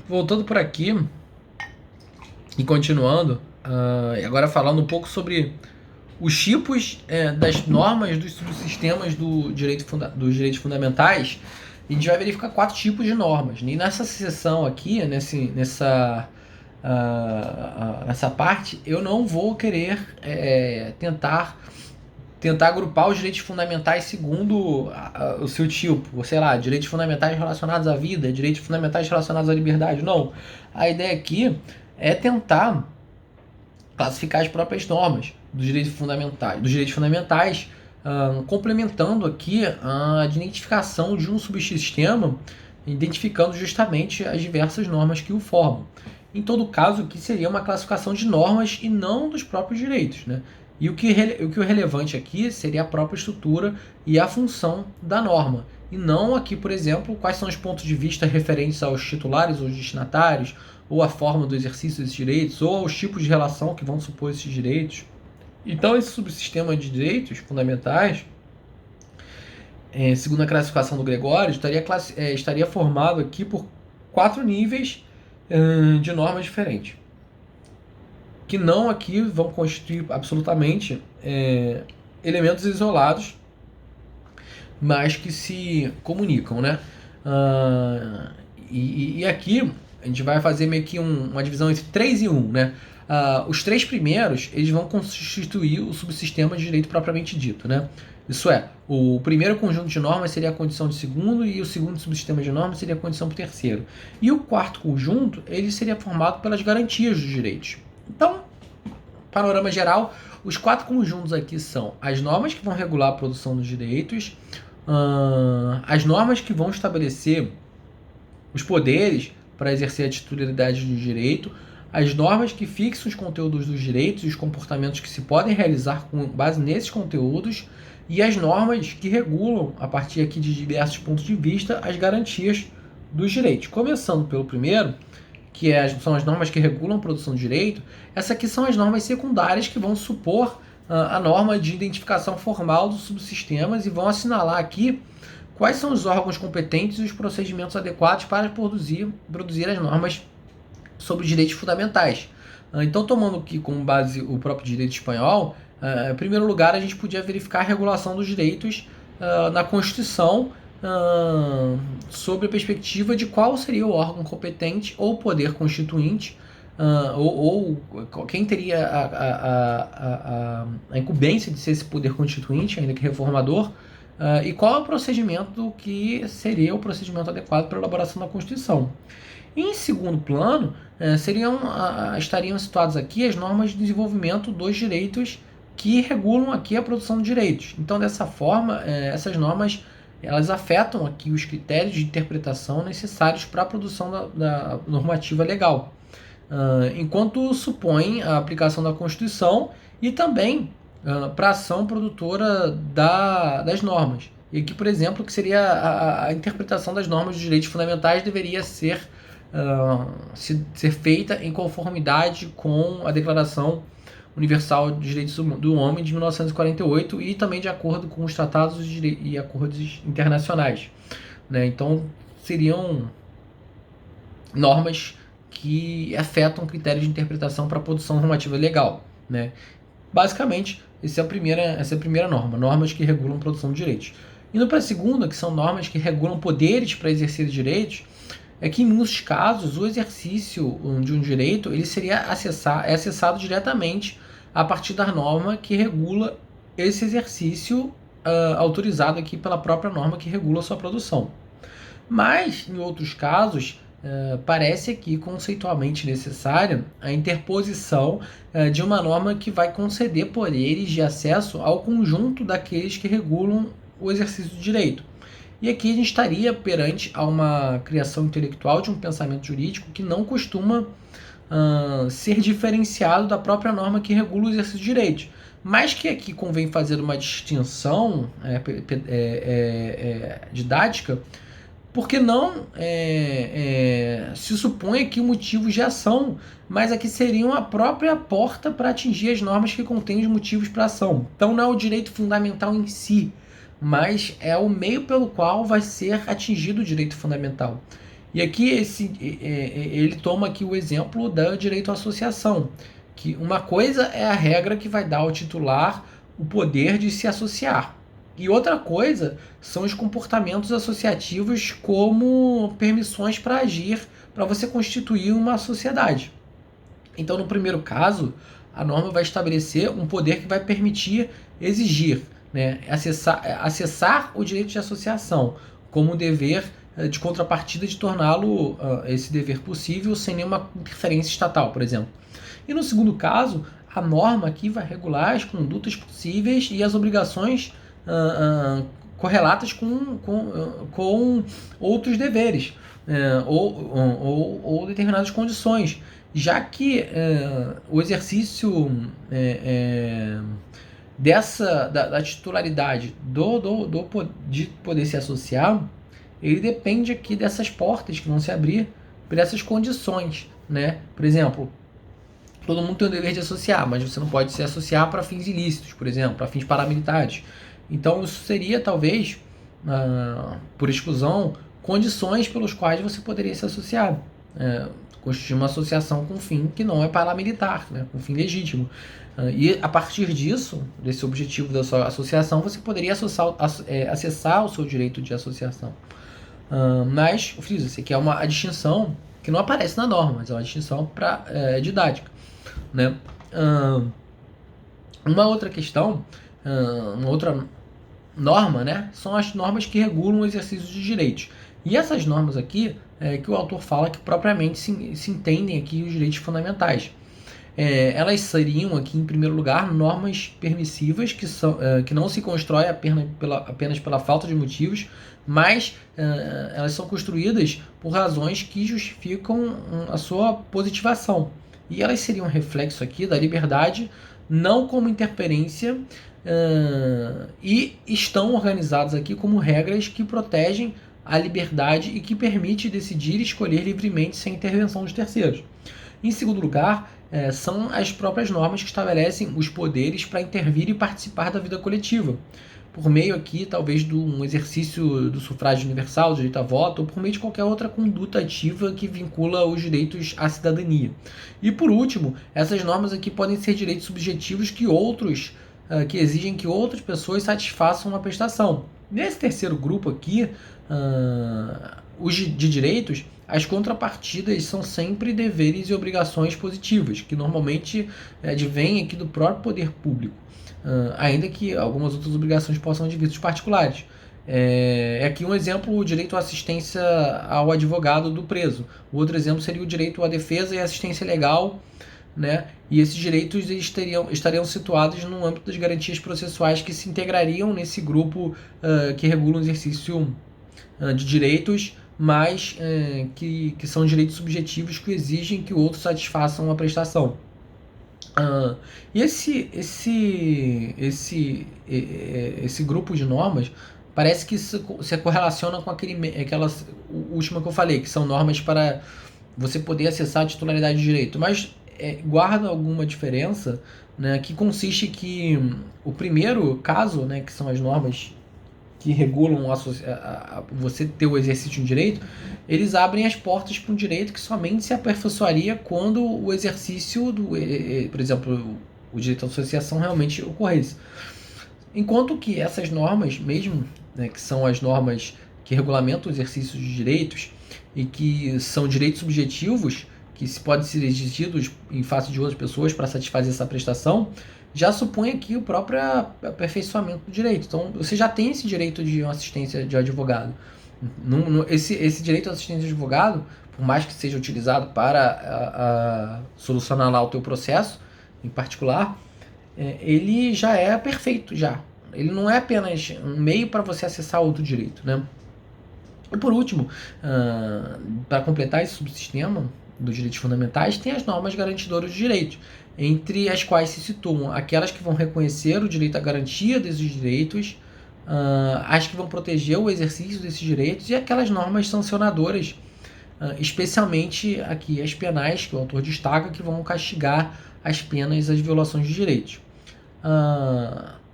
Voltando por aqui e continuando, e agora falando um pouco sobre os tipos das normas dos subsistemas dos direitos fundamentais, a gente vai verificar 4 tipos de normas. E nessa seção aqui, nessa parte, eu não vou querer tentar agrupar os direitos fundamentais segundo o seu tipo, sei lá, direitos fundamentais relacionados à vida, direitos fundamentais relacionados à liberdade. Não. A ideia aqui é tentar classificar as próprias normas dos direitos fundamentais, complementando aqui a identificação de um subsistema, identificando justamente as diversas normas que o formam. Em todo caso, aqui seria uma classificação de normas e não dos próprios direitos, né? E o que o relevante aqui seria a própria estrutura e a função da norma. E não aqui, por exemplo, quais são os pontos de vista referentes aos titulares ou destinatários, ou a forma do exercício desses direitos, ou aos tipos de relação que vão supor esses direitos. Então, esse subsistema de direitos fundamentais, segundo a classificação do Gregório, estaria formado aqui por 4 níveis de normas diferentes, que não aqui vão constituir absolutamente elementos isolados, mas que se comunicam, né? E aqui a gente vai fazer meio que uma divisão entre 3 e 1, né? Os 3 primeiros, eles vão constituir o subsistema de direito propriamente dito, né? Isso é, o primeiro conjunto de normas seria a condição de segundo e o segundo subsistema de normas seria a condição para o terceiro. E o quarto conjunto, ele seria formado pelas garantias dos direitos. Então, panorama geral, os 4 conjuntos aqui são as normas que vão regular a produção dos direitos, as normas que vão estabelecer os poderes para exercer a titularidade do direito, as normas que fixam os conteúdos dos direitos e os comportamentos que se podem realizar com base nesses conteúdos, e as normas que regulam, a partir aqui de diversos pontos de vista, as garantias dos direitos. Começando pelo primeiro, que são as normas que regulam a produção de direito, essas aqui são as normas secundárias que vão supor a norma de identificação formal dos subsistemas e vão assinalar aqui quais são os órgãos competentes e os procedimentos adequados para produzir as normas sobre direitos fundamentais. Então, tomando aqui como base o próprio direito espanhol, em primeiro lugar, a gente podia verificar a regulação dos direitos na Constituição, sob a perspectiva de qual seria o órgão competente ou poder constituinte, ou quem teria a incumbência de ser esse poder constituinte, ainda que reformador, e qual é o procedimento que seria o procedimento adequado para a elaboração da Constituição. Em segundo plano, estariam situadas aqui as normas de desenvolvimento dos direitos que regulam aqui a produção de direitos. Então, dessa forma, essas normas elas afetam aqui os critérios de interpretação necessários para a produção da normativa legal, enquanto supõem a aplicação da Constituição e também para a ação produtora das normas. E aqui, por exemplo, que seria a interpretação das normas dos direitos fundamentais deveria ser feita em conformidade com a Declaração Universal dos Direitos do Homem de 1948 e também de acordo com os tratados e acordos internacionais, né? Então, seriam normas que afetam critérios de interpretação para a produção normativa legal, né? Basicamente, essa é a primeira norma, normas que regulam a produção de direitos. Indo para a segunda, que são normas que regulam poderes para exercer direitos, é que em muitos casos o exercício de um direito ele seria acessado diretamente a partir da norma que regula esse exercício, autorizado aqui pela própria norma que regula a sua produção. Mas, em outros casos, parece aqui conceitualmente necessária a interposição de uma norma que vai conceder poderes de acesso ao conjunto daqueles que regulam o exercício do direito. E aqui a gente estaria perante a uma criação intelectual de um pensamento jurídico que não costuma ser diferenciado da própria norma que regula o exercício de direitos, mas que aqui convém fazer uma distinção didática, porque não se supõe aqui motivos de ação, mas aqui seriam a própria porta para atingir as normas que contêm os motivos para ação. Então não é o direito fundamental em si, mas é o meio pelo qual vai ser atingido o direito fundamental. E aqui ele toma aqui o exemplo do direito à associação, que uma coisa é a regra que vai dar ao titular o poder de se associar, e outra coisa são os comportamentos associativos como permissões para agir, para você constituir uma sociedade. Então, no primeiro caso, a norma vai estabelecer um poder que vai permitir exigir, né, acessar o direito de associação como um dever de contrapartida de torná-lo esse dever possível sem nenhuma interferência estatal, por exemplo. E no segundo caso, a norma aqui vai regular as condutas possíveis e as obrigações correlatas com outros deveres ou determinadas condições, já que o exercício da titularidade de poder se associar, ele depende aqui dessas portas que vão se abrir por essas condições, né? Por exemplo, todo mundo tem o dever de associar, mas você não pode se associar para fins ilícitos, por exemplo, para fins paramilitares. Então isso seria talvez, por exclusão, condições pelos quais você poderia se associar. Constituir uma associação com fim que não é paramilitar, né, com fim legítimo. E a partir disso, desse objetivo da sua associação, você poderia acessar o seu direito de associação. Mas, eu friso, isso aqui é a distinção que não aparece na norma, mas é uma distinção didática, né? Uma outra questão, uma outra norma, né, são as normas que regulam o exercício de direitos. E essas normas aqui, que o autor fala que propriamente se entendem aqui os direitos fundamentais. Elas seriam aqui, em primeiro lugar, normas permissivas que não se constroem apenas pela falta de motivos, mas elas são construídas por razões que justificam a sua positivação. E elas seriam reflexo aqui da liberdade, não como interferência, e estão organizadas aqui como regras que protegem a liberdade e que permite decidir e escolher livremente sem intervenção de terceiros. Em segundo lugar, são as próprias normas que estabelecem os poderes para intervir e participar da vida coletiva, por meio aqui talvez de um exercício do sufrágio universal, do direito a voto, ou por meio de qualquer outra conduta ativa que vincula os direitos à cidadania. E por último, essas normas aqui podem ser direitos subjetivos que exigem que outras pessoas satisfaçam uma prestação. Nesse terceiro grupo aqui, os de direitos, as contrapartidas são sempre deveres e obrigações positivas, que normalmente advêm aqui do próprio poder público, ainda que algumas outras obrigações possam advir dos particulares. Aqui um exemplo, o direito à assistência ao advogado do preso. O outro exemplo seria o direito à defesa e assistência legal, né? E esses direitos estariam situados no âmbito das garantias processuais que se integrariam nesse grupo que regula o exercício de direitos, mas que são direitos subjetivos que exigem que outros satisfaçam a prestação. E esse grupo de normas parece que se correlaciona com aquela última que eu falei, que são normas para você poder acessar a titularidade de direito, mas guarda alguma diferença, né, que consiste que o primeiro caso, né, que são as normas que regulam você ter o exercício de um direito, eles abrem as portas para um direito que somente se aperfeiçoaria quando o exercício por exemplo, o direito à associação realmente ocorresse. Enquanto que essas normas mesmo, né, que são as normas que regulamentam o exercício de direitos e que são direitos subjetivos, que podem ser exigidos em face de outras pessoas para satisfazer essa prestação, já supõe aqui o próprio aperfeiçoamento do direito. Então, você já tem esse direito de assistência de advogado. Esse direito à assistência de advogado, por mais que seja utilizado para solucionar lá o teu processo, em particular, ele já é perfeito, já. Ele não é apenas um meio para você acessar outro direito, né? E por último, para completar esse subsistema dos direitos fundamentais, tem as normas garantidoras de direitos, entre as quais se situam aquelas que vão reconhecer o direito à garantia desses direitos, as que vão proteger o exercício desses direitos e aquelas normas sancionadoras, especialmente aqui as penais, que o autor destaca, que vão castigar as penas, as violações de direitos.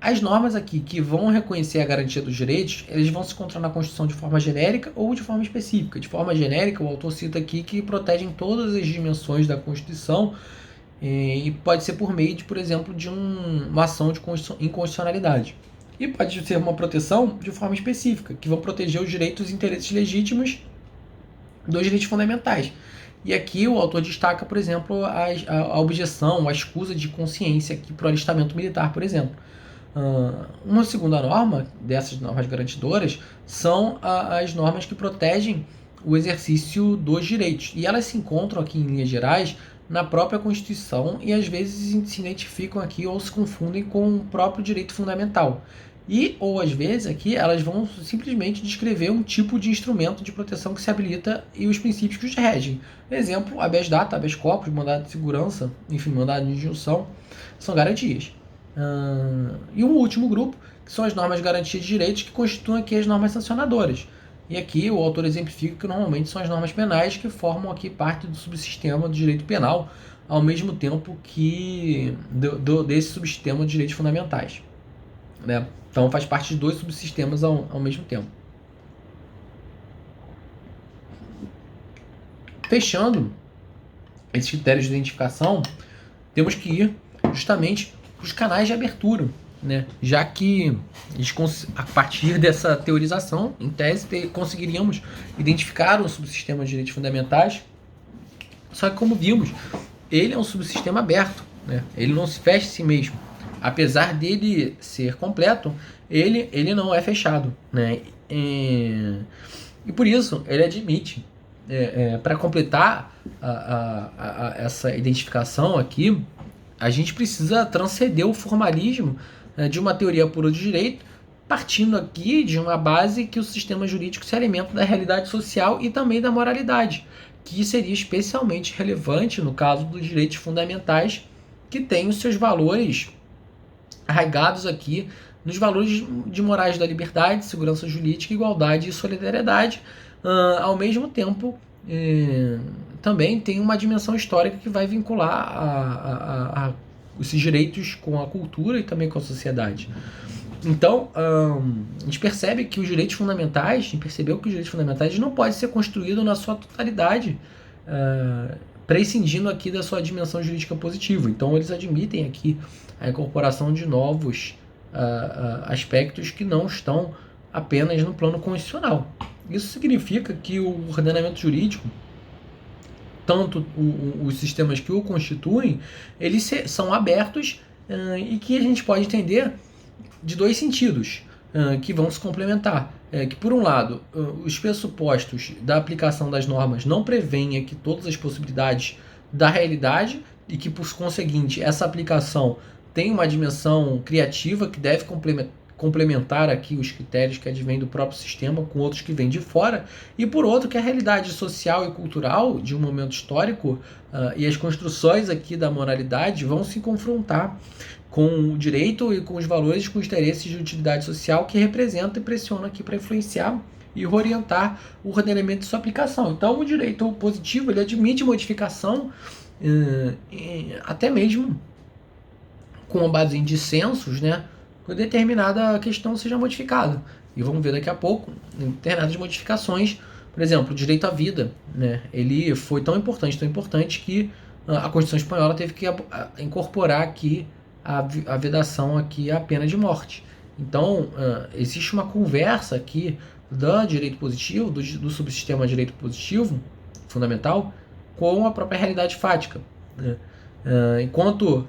As normas aqui que vão reconhecer a garantia dos direitos, eles vão se encontrar na Constituição de forma genérica ou de forma específica. De forma genérica, o autor cita aqui que protegem todas as dimensões da Constituição e pode ser por meio de, por exemplo, de uma ação de inconstitucionalidade. E pode ser uma proteção de forma específica, que vão proteger os direitos e interesses legítimos dos direitos fundamentais. E aqui o autor destaca, por exemplo, a objeção, a escusa de consciência aqui para o alistamento militar, por exemplo. Uma segunda norma dessas normas garantidoras são as normas que protegem o exercício dos direitos. E elas se encontram aqui, em linhas gerais, na própria Constituição e às vezes se identificam aqui ou se confundem com o próprio direito fundamental. Ou às vezes aqui elas vão simplesmente descrever um tipo de instrumento de proteção que se habilita e os princípios que os regem. Exemplo, habeas data, habeas corpus, mandado de segurança, enfim, mandado de injunção, são garantias. E um último grupo, que são as normas de garantia de direitos, que constituem aqui as normas sancionadoras. E aqui o autor exemplifica que normalmente são as normas penais que formam aqui parte do subsistema do direito penal, ao mesmo tempo que desse subsistema de direitos fundamentais. Né? Então faz parte de dois subsistemas ao mesmo tempo. Fechando esses critérios de identificação, temos que ir justamente para os canais de abertura, né? Já que a partir dessa teorização, em tese, conseguiríamos identificar um subsistema de direitos fundamentais, só que, como vimos, ele é um subsistema aberto, né? Ele não se fecha em si mesmo. Apesar dele ser completo, ele não é fechado, né? E por isso ele admite, para completar essa identificação aqui, a gente precisa transcender o formalismo de uma teoria pura de direito, partindo aqui de uma base que o sistema jurídico se alimenta da realidade social e também da moralidade, que seria especialmente relevante no caso dos direitos fundamentais, que têm os seus valores arraigados aqui nos valores de morais da liberdade, segurança jurídica, igualdade e solidariedade. Ao mesmo tempo, também tem uma dimensão histórica que vai vincular esses direitos com a cultura e também com a sociedade. Então, a gente percebe que os direitos fundamentais, a gente percebeu que os direitos fundamentais não podem ser construídos na sua totalidade, prescindindo aqui da sua dimensão jurídica positiva. Então, eles admitem aqui a incorporação de novos aspectos que não estão apenas no plano constitucional. Isso significa que o ordenamento jurídico, tanto os sistemas que o constituem, eles são abertos e que a gente pode entender de dois sentidos que vão se complementar. Que, por um lado, os pressupostos da aplicação das normas não prevêem aqui todas as possibilidades da realidade e que, por conseguinte, essa aplicação tem uma dimensão criativa que deve complementar aqui os critérios que advêm do próprio sistema com outros que vêm de fora, e por outro que a realidade social e cultural de um momento histórico e as construções aqui da moralidade vão se confrontar com o direito e com os valores, com os interesses de utilidade social que representa e pressiona aqui para influenciar e orientar o ordenamento de sua aplicação. Então o direito positivo ele admite modificação até mesmo com base em dissensos, né, que determinada questão seja modificada. E vamos ver daqui a pouco determinadas modificações. Por exemplo, o direito à vida, né, ele foi tão importante que a Constituição Espanhola teve que incorporar aqui a vedação aqui à pena de morte. Então, existe uma conversa aqui do direito positivo, do subsistema de direito positivo fundamental, com a própria realidade fática, né? Enquanto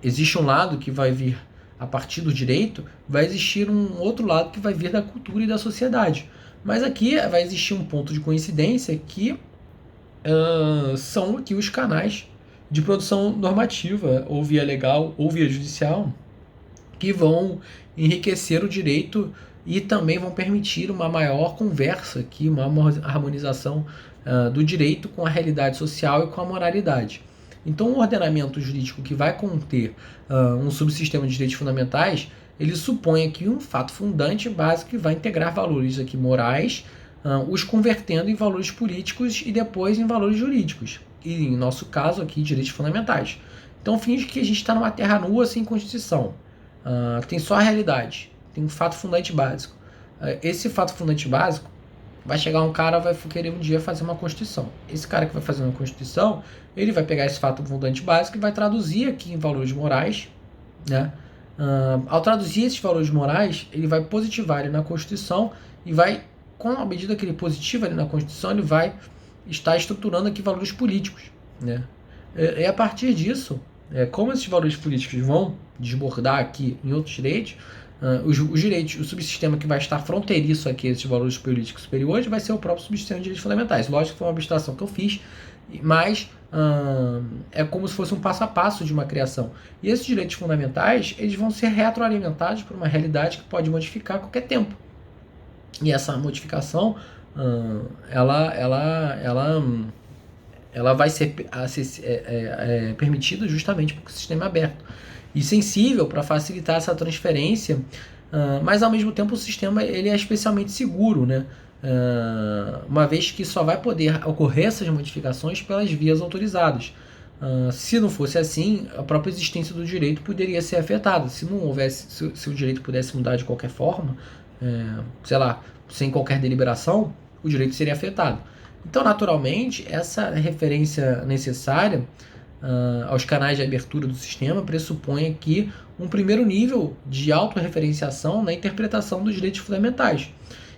existe um lado que vai vir a partir do direito, vai existir um outro lado que vai vir da cultura e da sociedade. Mas aqui vai existir um ponto de coincidência que são aqui os canais de produção normativa, ou via legal, ou via judicial, que vão enriquecer o direito e também vão permitir uma maior conversa aqui, uma harmonização do direito com a realidade social e com a moralidade. Então, o ordenamento jurídico que vai conter um subsistema de direitos fundamentais, ele supõe aqui um fato fundante básico que vai integrar valores aqui morais, os convertendo em valores políticos e depois em valores jurídicos. E, em nosso caso aqui, direitos fundamentais. Então, finge que a gente está numa terra nua sem Constituição. tem só a realidade, tem um fato fundante básico. Esse fato fundante básico, vai chegar um cara, vai querer um dia fazer uma Constituição. Esse cara que vai fazer uma Constituição, ele vai pegar esse fato fundante básico e vai traduzir aqui em valores morais, né? Ao traduzir esses valores morais, ele vai positivar ele na Constituição e vai, com a medida que ele positiva ali na Constituição, ele vai estar estruturando aqui valores políticos, né? E a partir disso, como esses valores políticos vão desbordar aqui em outros direitos, os direitos, o subsistema que vai estar fronteiriço aqui a esses valores políticos superiores vai ser o próprio subsistema de direitos fundamentais. Lógico que foi uma abstração que eu fiz, mas é como se fosse um passo a passo de uma criação. E esses direitos fundamentais, eles vão ser retroalimentados por uma realidade que pode modificar a qualquer tempo. E essa modificação, ela vai ser permitida justamente porque o sistema é aberto e sensível para facilitar essa transferência, mas ao mesmo tempo o sistema ele é especialmente seguro, né? Uma vez que só vai poder ocorrer essas modificações pelas vias autorizadas. Se não fosse assim, a própria existência do direito poderia ser afetada. Se não houvesse, se o direito pudesse mudar de qualquer forma, sei lá, sem qualquer deliberação, o direito seria afetado. Então, naturalmente, essa referência necessária aos canais de abertura do sistema pressupõe aqui um primeiro nível de autorreferenciação na interpretação dos direitos fundamentais.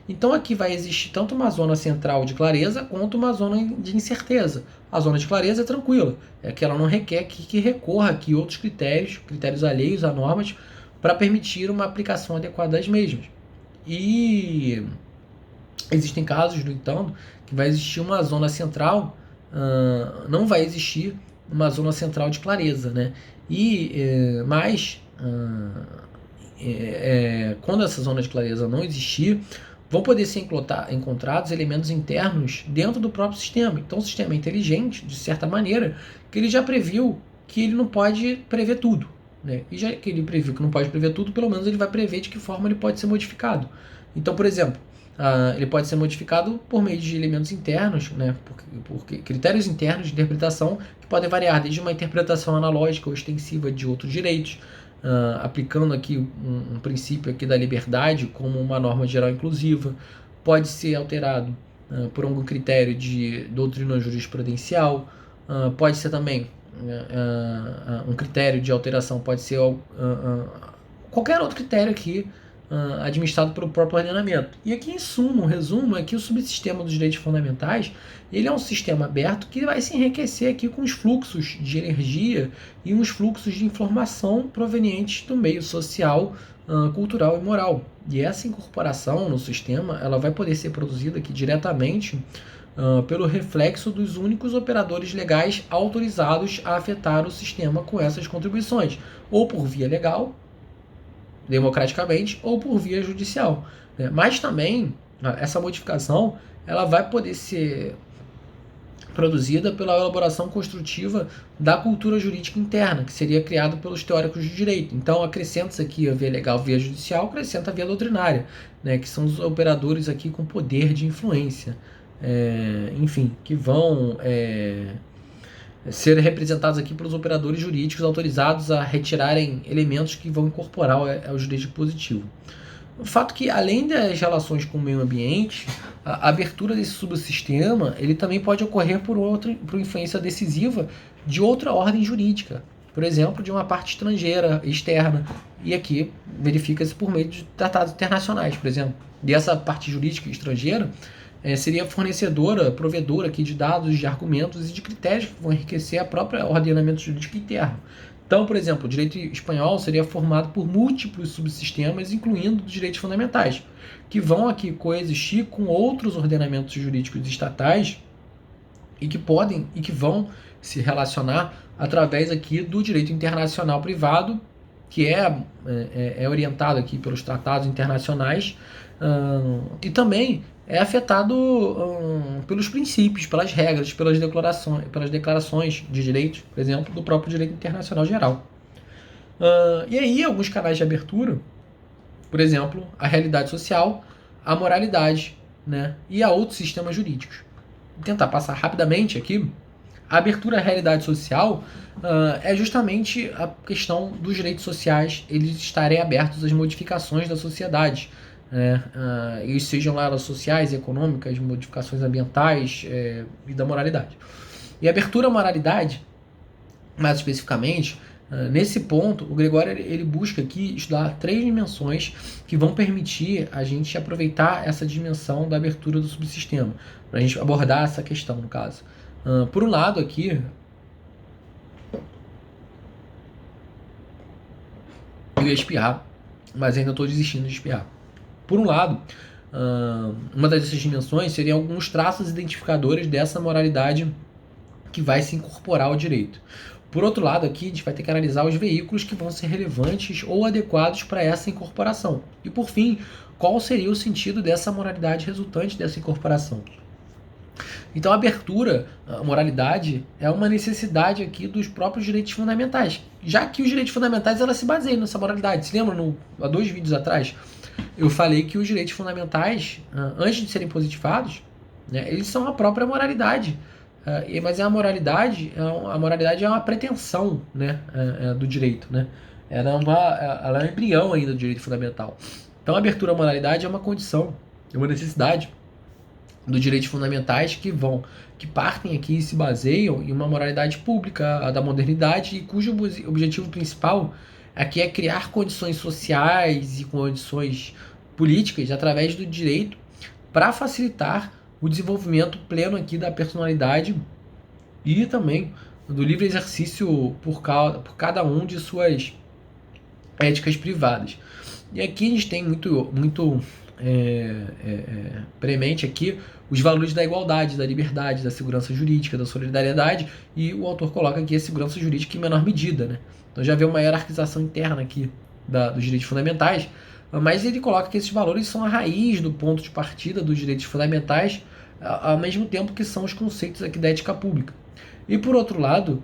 Então aqui vai existir tanto uma zona central de clareza quanto uma zona de incerteza. A zona de clareza é tranquila, é que ela não requer que recorra aqui outros critérios alheios a normas, para permitir uma aplicação adequada das mesmas. E existem casos, no entanto, que vai existir uma zona central, não vai existir uma zona central de clareza, né? Mas quando essa zona de clareza não existir, vão poder ser encontrados elementos internos dentro do próprio sistema. Então o sistema é inteligente, de certa maneira, que ele já previu que ele não pode prever tudo, né? E já que ele previu que não pode prever tudo, pelo menos ele vai prever de que forma ele pode ser modificado. Então, por exemplo, ele pode ser modificado por meio de elementos internos, né, por critérios internos de interpretação que podem variar desde uma interpretação analógica ou extensiva de outros direitos, aplicando aqui um princípio aqui da liberdade como uma norma geral inclusiva. Pode ser alterado por algum critério de doutrina jurisprudencial, pode ser também um critério de alteração, pode ser qualquer outro critério aqui administrado pelo próprio ordenamento. E aqui, em suma, um resumo é que o subsistema dos direitos fundamentais, ele é um sistema aberto que vai se enriquecer aqui com os fluxos de energia e uns fluxos de informação provenientes do meio social, cultural e moral. E essa incorporação no sistema, ela vai poder ser produzida aqui diretamente pelo reflexo dos únicos operadores legais autorizados a afetar o sistema com essas contribuições, ou por via legal, democraticamente, ou por via judicial, né? Mas também essa modificação ela vai poder ser produzida pela elaboração construtiva da cultura jurídica interna, que seria criado pelos teóricos de direito. Então acrescenta-se aqui a via legal, via judicial, acrescenta a via doutrinária, né, que são os operadores aqui com poder de influência, enfim, que vão ser representados aqui pelos operadores jurídicos autorizados a retirarem elementos que vão incorporar ao direito positivo. O fato que, além das relações com o meio ambiente, a abertura desse subsistema ele também pode ocorrer por influência decisiva de outra ordem jurídica, por exemplo, de uma parte estrangeira, externa, e aqui verifica-se por meio de tratados internacionais, por exemplo. E essa parte jurídica estrangeira seria fornecedora, provedora aqui de dados, de argumentos e de critérios que vão enriquecer a própria ordenamento jurídico interno. Então, por exemplo, o direito espanhol seria formado por múltiplos subsistemas, incluindo os direitos fundamentais, que vão aqui coexistir com outros ordenamentos jurídicos estatais e que vão se relacionar através aqui do direito internacional privado, que é orientado aqui pelos tratados internacionais, e também é afetado pelos princípios, pelas regras, pelas declarações de direitos, por exemplo, do próprio direito internacional geral. E aí, alguns canais de abertura, por exemplo, a realidade social, a moralidade, né, e a outros sistemas jurídicos. Vou tentar passar rapidamente aqui A abertura à realidade social é justamente a questão dos direitos sociais eles estarem abertos às modificações da sociedade, né? E sejam lá elas sociais, econômicas, modificações ambientais e da moralidade. E a abertura à moralidade, mais especificamente, nesse ponto, o Gregório ele busca aqui estudar 3 dimensões que vão permitir a gente aproveitar essa dimensão da abertura do subsistema, para a gente abordar essa questão, no caso. Por um lado aqui, eu ia espirrar, mas ainda estou desistindo de espirrar. Por um lado, uma dessas dimensões seriam alguns traços identificadores dessa moralidade que vai se incorporar ao direito. Por outro lado, aqui a gente vai ter que analisar os veículos que vão ser relevantes ou adequados para essa incorporação. E por fim, qual seria o sentido dessa moralidade resultante dessa incorporação? Então a abertura, a moralidade, é uma necessidade aqui dos próprios direitos fundamentais, já que os direitos fundamentais elas se baseiam nessa moralidade. Se lembra, há 2 vídeos atrás, eu falei que os direitos fundamentais, antes de serem positivados, né, eles são a própria moralidade. Mas a moralidade é uma pretensão, né, do direito. Né? Ela é um embrião ainda do direito fundamental. Então a abertura à moralidade é uma condição, é uma necessidade dos direitos fundamentais que partem aqui e se baseiam em uma moralidade pública, a da modernidade, e cujo objetivo principal aqui é criar condições sociais e condições políticas através do direito para facilitar o desenvolvimento pleno aqui da personalidade e também do livre exercício por cada um de suas éticas privadas. E aqui a gente tem muito premente aqui os valores da igualdade, da liberdade, da segurança jurídica, da solidariedade, e o autor coloca aqui a segurança jurídica em menor medida, né? Então já vê uma hierarquização interna aqui dos direitos fundamentais, mas ele coloca que esses valores são a raiz do ponto de partida dos direitos fundamentais, ao mesmo tempo que são os conceitos aqui da ética pública. E por outro lado,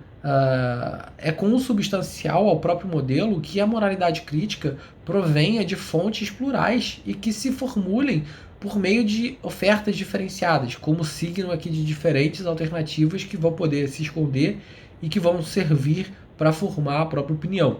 é consubstancial ao próprio modelo que a moralidade crítica provenha de fontes plurais e que se formulem por meio de ofertas diferenciadas, como signo aqui de diferentes alternativas que vão poder se esconder e que vão servir para formar a própria opinião.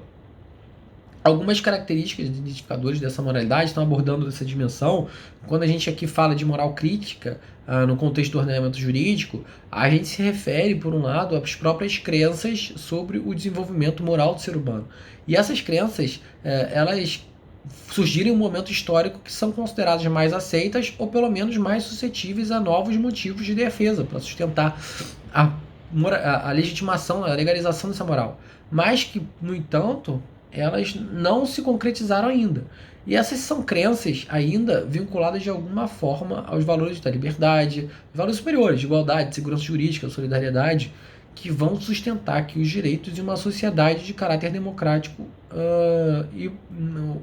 Algumas características identificadores dessa moralidade estão abordando essa dimensão. Quando a gente aqui fala de moral crítica, no contexto do ordenamento jurídico, a gente se refere, por um lado, às próprias crenças sobre o desenvolvimento moral do ser humano. E essas crenças, elas surgirem em um momento histórico que são consideradas mais aceitas ou pelo menos mais suscetíveis a novos motivos de defesa para sustentar a legitimação, a legalização dessa moral. Mas que, no entanto, elas não se concretizaram ainda. E essas são crenças ainda vinculadas de alguma forma aos valores da liberdade, valores superiores, de igualdade, segurança jurídica, solidariedade, que vão sustentar aqui os direitos de uma sociedade de caráter democrático e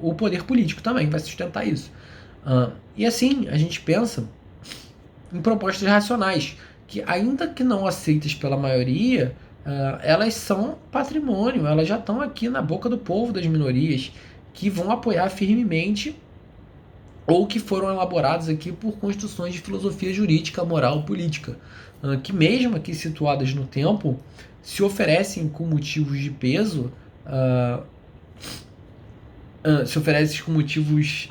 o poder político também vai sustentar isso. E assim, a gente pensa em propostas racionais, que ainda que não aceitas pela maioria, elas são patrimônio, elas já estão aqui na boca do povo das minorias, que vão apoiar firmemente ou que foram elaboradas aqui por construções de filosofia jurídica, moral, política, que mesmo aqui situadas no tempo, se oferecem com motivos de peso, se oferecem com motivos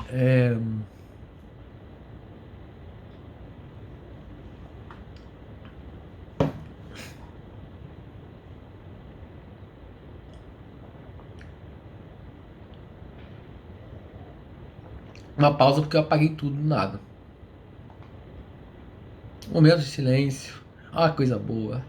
uma pausa porque eu apaguei tudo do nada. Momento de silêncio. Ah, coisa boa.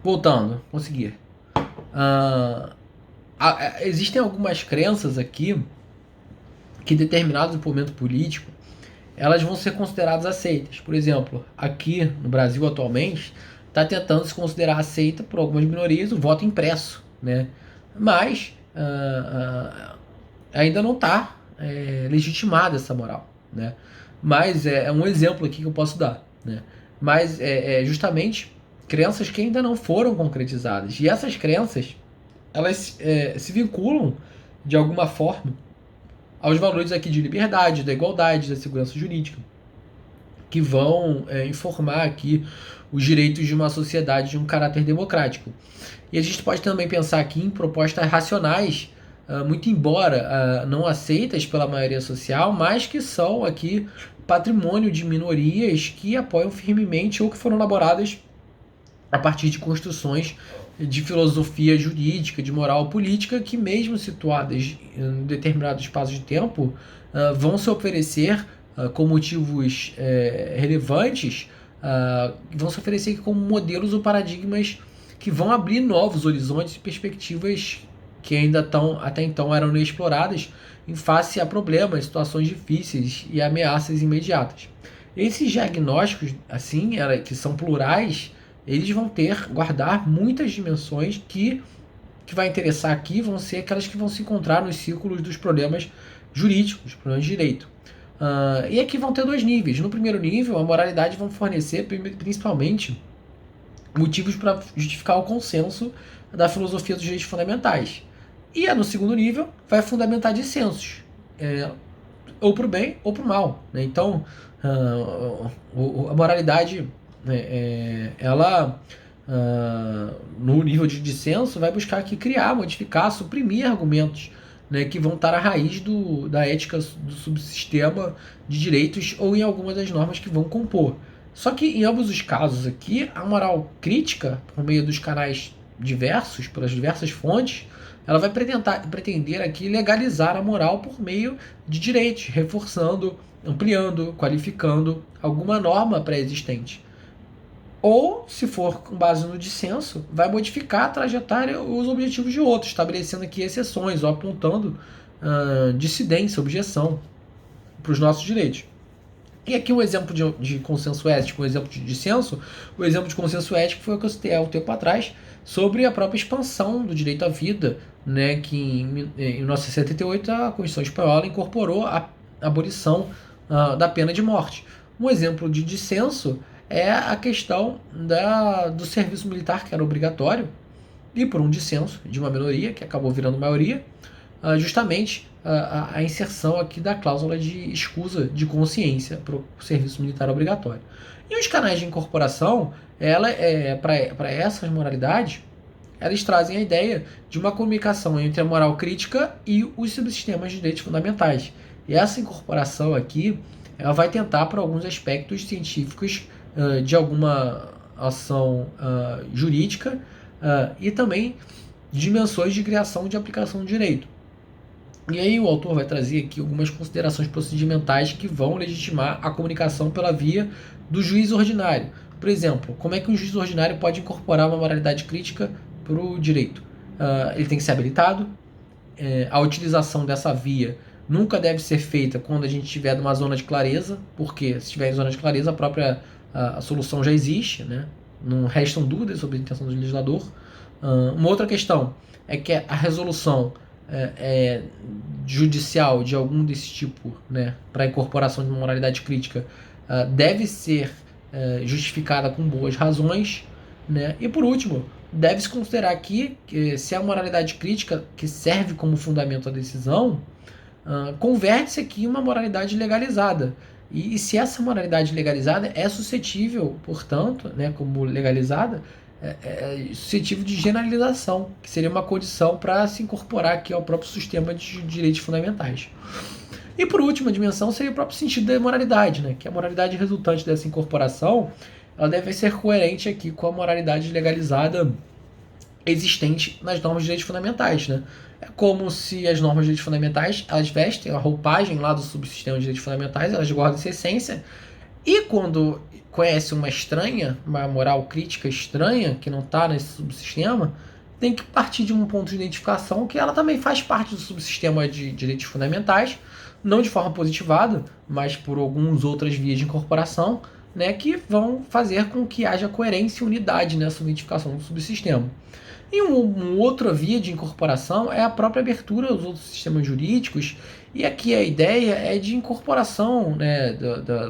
Voltando, consegui. Existem algumas crenças aqui que determinados momento político elas vão ser consideradas aceitas. Por exemplo, aqui no Brasil atualmente está tentando se considerar aceita por algumas minorias o voto impresso, né? Mas ainda não está legitimada essa moral, né? Mas é um exemplo aqui que eu posso dar. né? Mas justamente crenças que ainda não foram concretizadas. E essas crenças, elas se vinculam de alguma forma aos valores aqui de liberdade, da igualdade, da segurança jurídica, que vão informar aqui os direitos de uma sociedade de um caráter democrático. E a gente pode também pensar aqui em propostas racionais, muito embora não aceitas pela maioria social, mas que são aqui patrimônio de minorias que apoiam firmemente ou que foram elaboradas a partir de construções de filosofia jurídica, de moral política, que mesmo situadas em determinado espaço de tempo, vão se oferecer com motivos relevantes, vão se oferecer como modelos ou paradigmas que vão abrir novos horizontes e perspectivas que até então eram inexploradas em face a problemas, situações difíceis e ameaças imediatas. Esses diagnósticos, assim, que são plurais, eles vão guardar muitas dimensões que vai interessar aqui vão ser aquelas que vão se encontrar nos círculos dos problemas jurídicos, problemas de direito. E aqui vão ter dois níveis. No primeiro nível, a moralidade vão fornecer principalmente motivos para justificar o consenso da filosofia dos direitos fundamentais. E no segundo nível, vai fundamentar dissensos, ou para o bem ou para o mal. Né? Então, a moralidade, ela, no nível de dissenso, vai buscar aqui criar, modificar, suprimir argumentos, né, que vão estar à raiz da ética do subsistema de direitos ou em algumas das normas que vão compor. Só que em ambos os casos aqui, a moral crítica, por meio dos canais diversos, pelas diversas fontes, ela vai pretender aqui legalizar a moral por meio de direitos, reforçando, ampliando, qualificando alguma norma pré-existente. Ou, se for com base no dissenso, vai modificar a trajetória ou os objetivos de outros, estabelecendo aqui exceções ou apontando dissidência, objeção para os nossos direitos. E aqui um exemplo de consenso ético, um exemplo de dissenso. O exemplo de consenso ético foi o que eu citei há um tempo atrás, sobre a própria expansão do direito à vida, né, que em 1978 a Constituição Espanhola incorporou a abolição da pena de morte. Um exemplo de dissenso é a questão do serviço militar, que era obrigatório, e por um dissenso de uma minoria, que acabou virando maioria, justamente a inserção aqui da cláusula de escusa de consciência para o serviço militar obrigatório. E os canais de incorporação, para essas moralidades, elas trazem a ideia de uma comunicação entre a moral crítica e os subsistemas de direitos fundamentais. E essa incorporação aqui, ela vai tentar, por alguns aspectos científicos de alguma ação jurídica e também dimensões de criação e de aplicação do direito. E aí o autor vai trazer aqui algumas considerações procedimentais que vão legitimar a comunicação pela via do juiz ordinário. Por exemplo, como é que um juiz ordinário pode incorporar uma moralidade crítica para o direito? Ele tem que ser habilitado. A utilização dessa via nunca deve ser feita quando a gente estiver numa zona de clareza, porque se estiver em zona de clareza, a própria solução já existe, né? Não restam dúvidas sobre a intenção do legislador. Uma outra questão é que a resolução judicial de algum desse tipo, né, para a incorporação de uma moralidade crítica, deve ser justificada com boas razões, né? E por último, deve-se considerar aqui que se a moralidade crítica que serve como fundamento à decisão converte-se aqui em uma moralidade legalizada. E se essa moralidade legalizada é suscetível, portanto, né, como legalizada, suscetível de generalização, que seria uma condição para se incorporar aqui ao próprio sistema de direitos fundamentais. E por último, a dimensão seria o próprio sentido da moralidade, né, que a moralidade resultante dessa incorporação, ela deve ser coerente aqui com a moralidade legalizada existente nas normas de direitos fundamentais, né? É como se as normas de direitos fundamentais, elas vestem a roupagem lá do subsistema de direitos fundamentais, elas guardam essa essência, e quando conhece uma estranha, uma moral crítica estranha, que não está nesse subsistema, tem que partir de um ponto de identificação que ela também faz parte do subsistema de direitos fundamentais, não de forma positivada, mas por algumas outras vias de incorporação, né, que vão fazer com que haja coerência e unidade nessa identificação do subsistema. E uma outra via de incorporação é a própria abertura aos outros sistemas jurídicos, e aqui a ideia é de incorporação, né,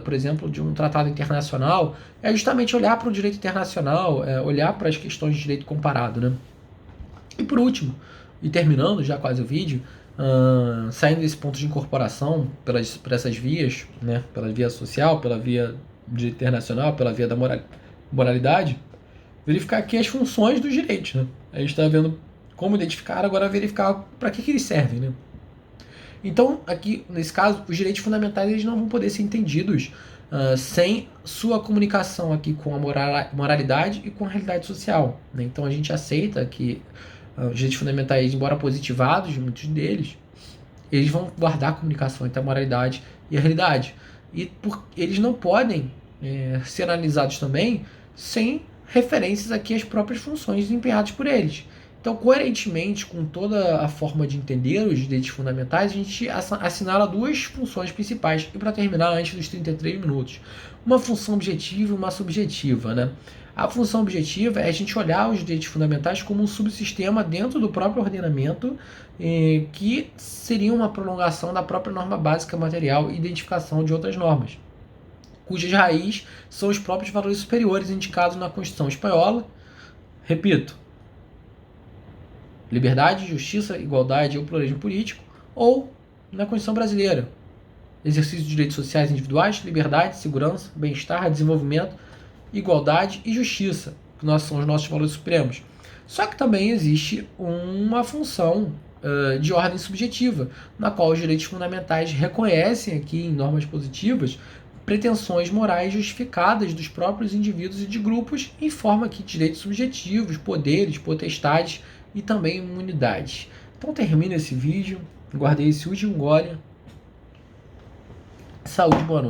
por exemplo, de um tratado internacional, é justamente olhar para o direito internacional, olhar para as questões de direito comparado. Né? E por último, e terminando já quase o vídeo, saindo desse ponto de incorporação por essas vias, né, pela via social, pela via internacional, pela via da moralidade, verificar aqui as funções dos direitos. Né? A gente está vendo como identificar, agora verificar para que eles servem. Né? Então, aqui, nesse caso, os direitos fundamentais eles não vão poder ser entendidos sem sua comunicação aqui com a moralidade e com a realidade social. Né? Então, a gente aceita que os direitos fundamentais, embora positivados, muitos deles, eles vão guardar a comunicação entre a moralidade e a realidade. E eles não podem ser analisados também sem referências aqui às próprias funções desempenhadas por eles. Então, coerentemente com toda a forma de entender os direitos fundamentais, a gente assinala duas funções principais. E para terminar, antes dos 33 minutos, uma função objetiva e uma subjetiva. Né? A função objetiva é a gente olhar os direitos fundamentais como um subsistema dentro do próprio ordenamento, que seria uma prolongação da própria norma básica material e identificação de outras normas, cujas raízes são os próprios valores superiores indicados na Constituição Espanhola. Repito, liberdade, justiça, igualdade e o pluralismo político, ou na Constituição Brasileira, exercício de direitos sociais individuais, liberdade, segurança, bem-estar, desenvolvimento, igualdade e justiça, que são os nossos valores supremos. Só que também existe uma função de ordem subjetiva, na qual os direitos fundamentais reconhecem aqui em normas positivas pretensões morais justificadas dos próprios indivíduos e de grupos, em forma aqui de direitos subjetivos, poderes, potestades e também imunidades. Então termina esse vídeo, guardei esse último gole. Saúde, boa noite.